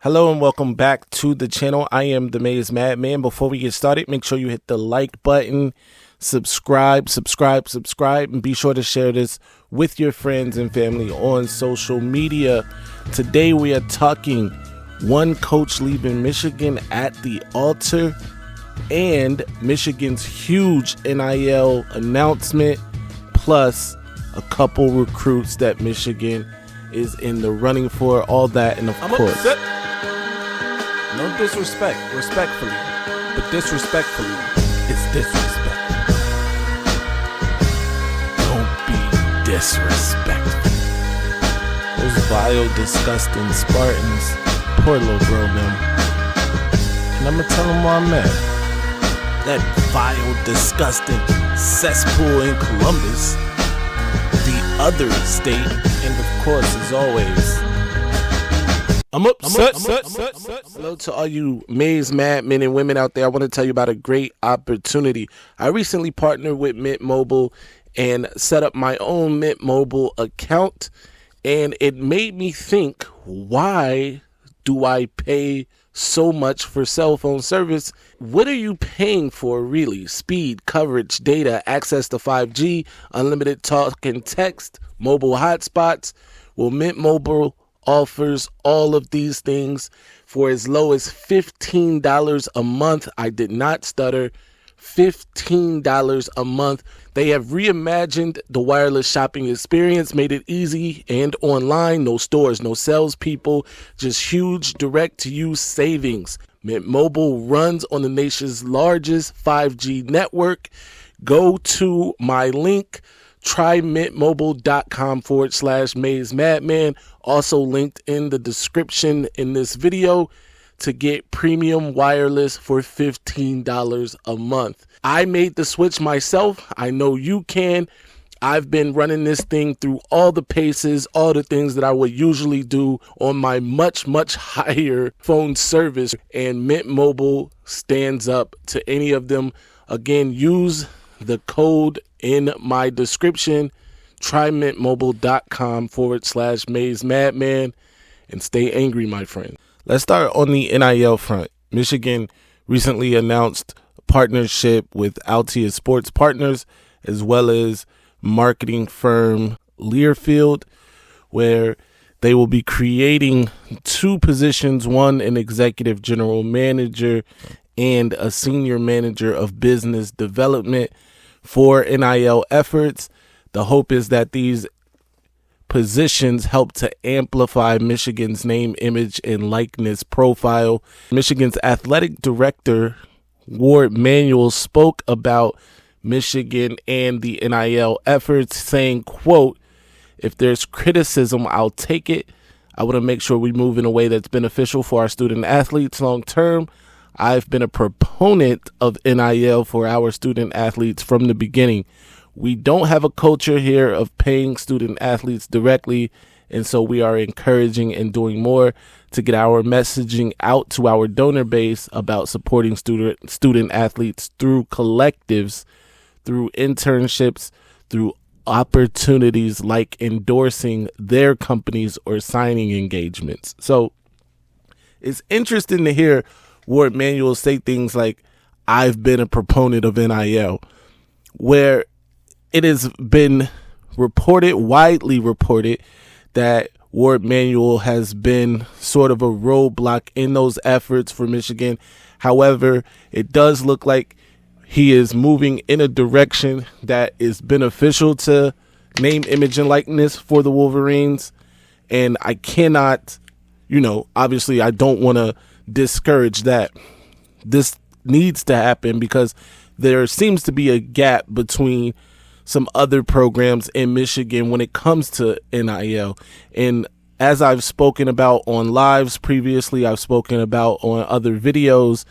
Hello and welcome back to the channel. I am the Maize Madman. Before we get started, make sure you hit the like button, subscribe, and be sure to share this with your friends and family on social media. Today we are talking one coach leaving Michigan at the altar and Michigan's huge NIL announcement, plus a couple recruits that Michigan is in the running for, all that, and of course, no disrespect, respectfully, but disrespectfully, it's disrespect. Don't be disrespectful. Those vile, disgusting Spartans, poor little bro them. And I'm gonna tell them why I'm mad. That vile, disgusting cesspool in Columbus, the other state, and of course, as always, I'm upset. Hello to all you Maize Madmen and women out there. I want to tell you about a great opportunity. I recently partnered with Mint Mobile and set up my own Mint Mobile account, and it made me think, why do I pay so much for cell phone service? What are you paying for really? Speed, coverage, data, access to 5G, unlimited talk and text, mobile hotspots. Well, Mint Mobile offers all of these things for as low as $15 a month. I did not stutter. $15 a month. They have reimagined the wireless shopping experience, made it easy and online. No stores, no salespeople, just huge direct-to-use savings. Mint Mobile runs on the nation's largest 5G network. Go to my link, trymintmobile.com/MaizeMadman, also linked in the description in this video, to get premium wireless for $15 a month. I made the switch myself. I know you can. I've been running this thing through all the paces, all the things that I would usually do on my much higher phone service, and Mint Mobile stands up to any of them. Again, use the code in my description, trymintmobile.com/MaizeMadman, and stay angry, my friend. Let's start on the NIL front. Michigan recently announced a partnership with Altius Sports Partners, as well as marketing firm Learfield, where they will be creating two positions, one an executive general manager and a senior manager of business development for NIL efforts. The hope is that these positions help to amplify Michigan's name, image, and likeness profile. Michigan's athletic director, Ward Manuel, spoke about Michigan and the NIL efforts, saying, quote, "If there's criticism, I'll take it. I want to make sure we move in a way that's beneficial for our student athletes long term. I've been a proponent of NIL for our student athletes from the beginning. We don't have a culture here of paying student athletes directly, and so we are encouraging and doing more to get our messaging out to our donor base about supporting student athletes through collectives, through internships, through opportunities like endorsing their companies or signing engagements." So it's interesting to hear Ward Manuel say things like, "I've been a proponent of NIL," where it has been widely reported, that Ward Manuel has been sort of a roadblock in those efforts for Michigan. However, it does look like he is moving in a direction that is beneficial to name, image, and likeness for the Wolverines. And I cannot, obviously I don't want to discourage that. This needs to happen because there seems to be a gap between some other programs in Michigan when it comes to NIL. And as I've spoken about on lives previously, I've spoken about on other videos,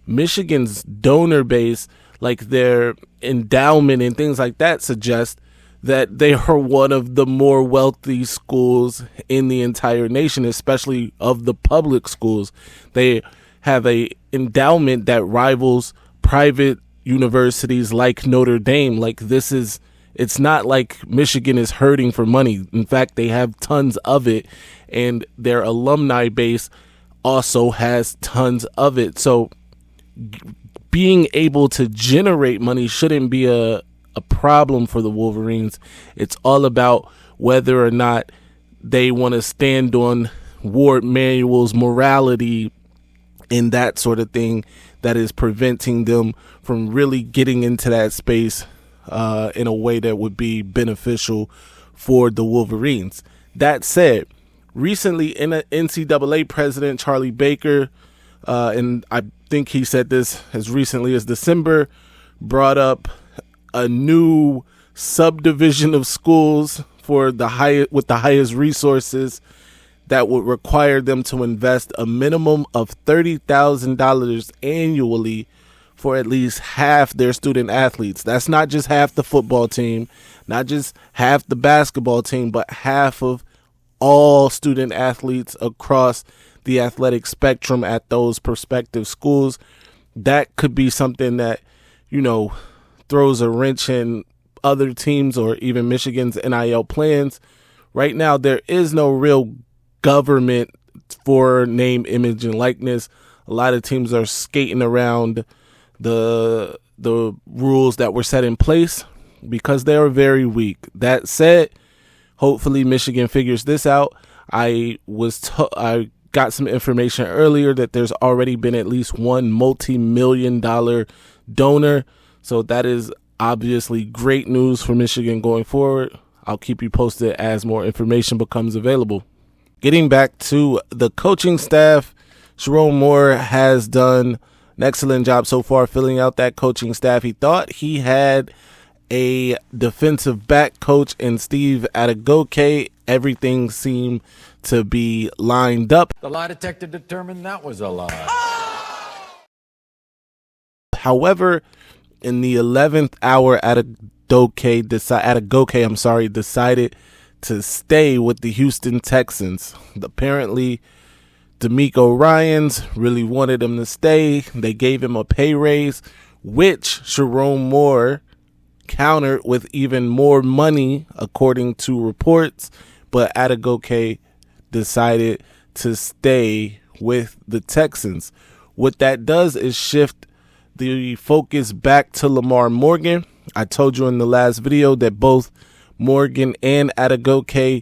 Michigan's donor base, like their endowment and things like that, suggest that they are one of the more wealthy schools in the entire nation, especially of the public schools. They have a endowment that rivals private universities like Notre Dame. It's not like Michigan is hurting for money. In fact, they have tons of it, and their alumni base also has tons of it. So being able to generate money shouldn't be a problem for the Wolverines. It's all about whether or not they want to stand on Ward Manuel's morality and that sort of thing that is preventing them from really getting into that space in a way that would be beneficial for the Wolverines. That said, recently, NCAA President Charlie Baker, and I think he said this as recently as December, brought up a new subdivision of schools for the highest resources that would require them to invest a minimum of $30,000 annually for at least half their student athletes. That's not just half the football team, not just half the basketball team, but half of all student athletes across the athletic spectrum at those prospective schools. That could be something that, throws a wrench in other teams or even Michigan's NIL plans. Right now, there is no real government for name, image, and likeness. A lot of teams are skating around the rules that were set in place because they are very weak. That said, hopefully Michigan figures this out. I got some information earlier that there's already been at least one multi-million-dollar donor. So that is obviously great news for Michigan going forward. I'll keep you posted as more information becomes available. Getting back to the coaching staff, Jerome Moore has done an excellent job so far filling out that coaching staff. He thought he had a defensive back coach in Steve Adegoke. Everything seemed to be lined up. The lie detector determined that was a lie. However, in the 11th hour, Adegoke decided to stay with the Houston Texans. Apparently, D'Amico Ryans really wanted him to stay. They gave him a pay raise, which Jerome Moore countered with even more money, according to reports. But Adegoke decided to stay with the Texans. What that does is shift the focus back to Lamar Morgan. I told you in the last video that both Morgan and Adegoke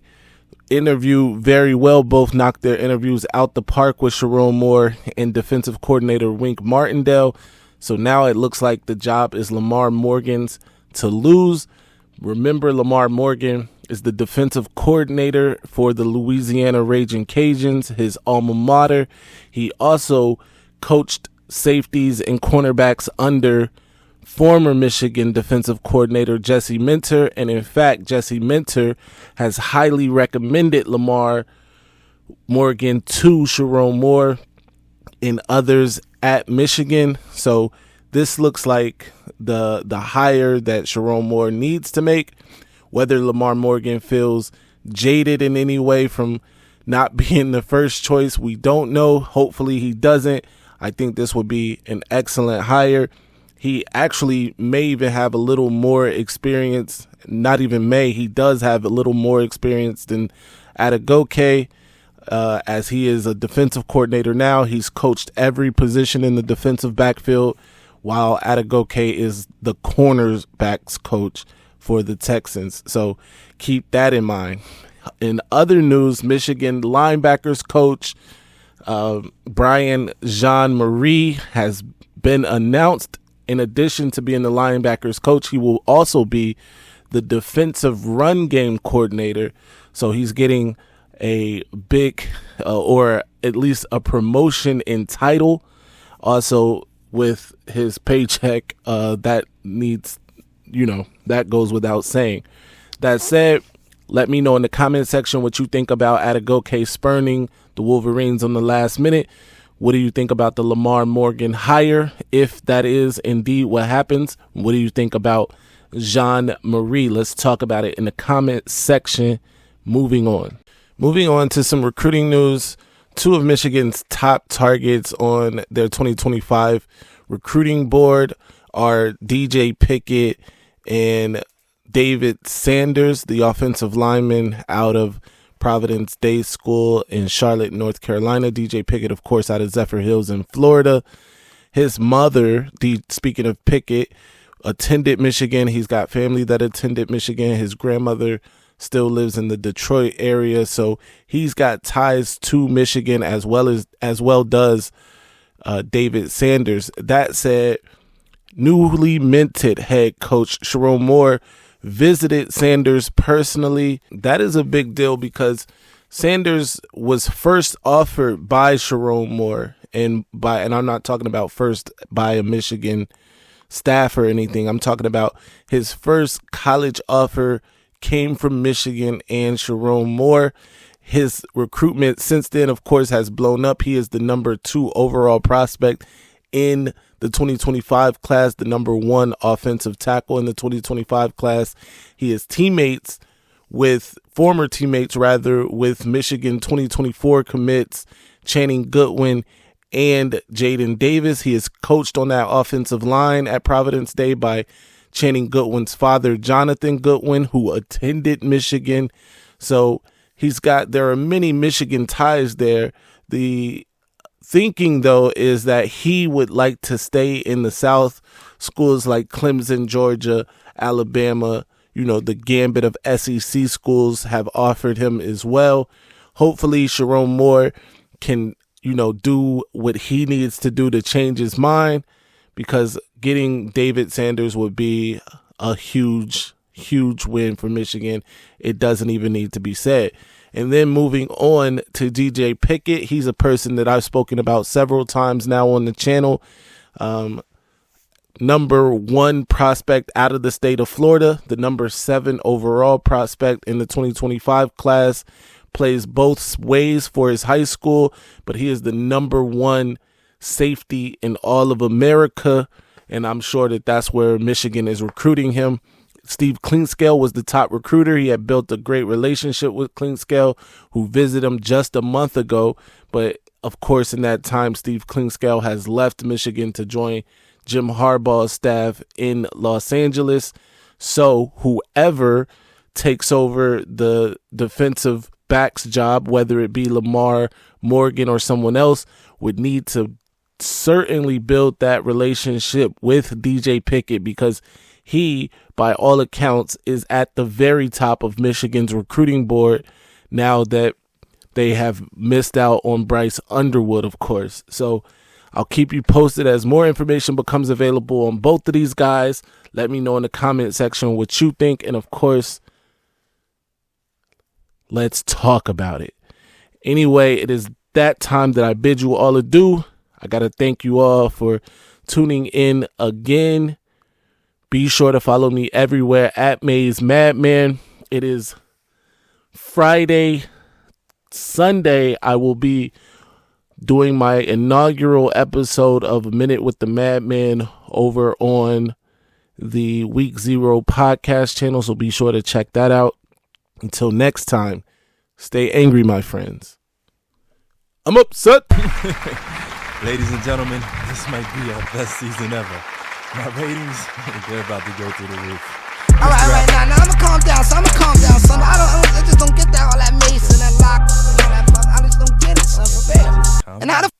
interview very well. Both knocked their interviews out the park with Jerome Moore and defensive coordinator Wink Martindale. So now it looks like the job is Lamar Morgan's to lose. Remember, Lamar Morgan is the defensive coordinator for the Louisiana Raging Cajuns, his alma mater. He also coached safeties and cornerbacks under former Michigan defensive coordinator Jesse Minter. And in fact, Jesse Minter has highly recommended Lamar Morgan to Jerome Moore and others at Michigan. So this looks like the hire that Jerome Moore needs to make. Whether Lamar Morgan feels jaded in any way from not being the first choice, we don't know. Hopefully he doesn't. I think this would be an excellent hire. He actually may even have a little more experience. Not even may. He does have a little more experience than Adegoke, as he is a defensive coordinator now. He's coached every position in the defensive backfield, while Adegoke is the cornerbacks coach for the Texans. So keep that in mind. In other news, Michigan linebackers coach Brian Jean-Marie has been announced. In addition to being the linebackers coach, he will also be the defensive run game coordinator. So he's getting a big or at least a promotion in title. Also, with his paycheck, that needs, that goes without saying. That said, let me know in the comment section what you think about Adegoke spurning the Wolverines on the last minute. What do you think about the Lamar Morgan hire, if that is indeed what happens? What do you think about Jean-Marie? Let's talk about it in the comment section. Moving on to some recruiting news. Two of Michigan's top targets on their 2025 recruiting board are DJ Pickett and David Sanders, the offensive lineman out of Providence Day School in Charlotte, North Carolina. DJ Pickett, of course, out of Zephyr Hills in Florida. His mother, speaking of Pickett, attended Michigan. He's got family that attended Michigan. His grandmother still lives in the Detroit area, so he's got ties to Michigan as well does David Sanders. That said, newly minted head coach Sherrone Moore visited Sanders personally. That is a big deal because Sanders was first offered by Sherrone Moore, and I'm not talking about first by a Michigan staff or anything. I'm talking about his first college offer came from Michigan and Sherrone Moore. His recruitment since then, of course, has blown up. He is the number 2 overall prospect in the 2025 class, the number 1 offensive tackle in the 2025 class. He is former teammates with Michigan 2024 commits Channing Goodwin and Jaden Davis. He is coached on that offensive line at Providence Day by Channing Goodwin's father, Jonathan Goodwin, who attended Michigan. So there are many Michigan ties there. The thinking, though, is that he would like to stay in the South. Schools like Clemson, Georgia, Alabama, the gambit of SEC schools have offered him as well. Hopefully, Sherrone Moore can, do what he needs to do to change his mind, because getting David Sanders would be a huge, huge win for Michigan. It doesn't even need to be said. And then moving on to DJ Pickett, he's a person that I've spoken about several times now on the channel. Number 1 prospect out of the state of Florida, the number 7 overall prospect in the 2025 class, plays both ways for his high school, but he is the number 1 safety in all of America, and I'm sure that that's where Michigan is recruiting him. Steve Clinkscale was the top recruiter. He had built a great relationship with Clinkscale, who visited him just a month ago. But, of course, in that time, Steve Clinkscale has left Michigan to join Jim Harbaugh's staff in Los Angeles. So whoever takes over the defensive backs job, whether it be Lamar, Morgan, or someone else, would need to certainly build that relationship with DJ Pickett, because he, by all accounts, is at the very top of Michigan's recruiting board now that they have missed out on Bryce Underwood, of course. So I'll keep you posted as more information becomes available on both of these guys. Let me know in the comment section what you think. And, of course, let's talk about it. Anyway, it is that time that I bid you all adieu. I got to thank you all for tuning in again. Be sure to follow me everywhere at Maize Madman. It is Friday. Sunday, I will be doing my inaugural episode of A Minute with the Madman over on the Week 0 podcast channel, so be sure to check that out. Until next time, stay angry, my friends. I'm upset. Ladies and gentlemen, this might be our best season ever. My ratings, they're about to go through the roof. All right, now I'ma calm down, son. I just don't get that, all that Mace and that lock, and all that, I just don't get it, son, for real. And how the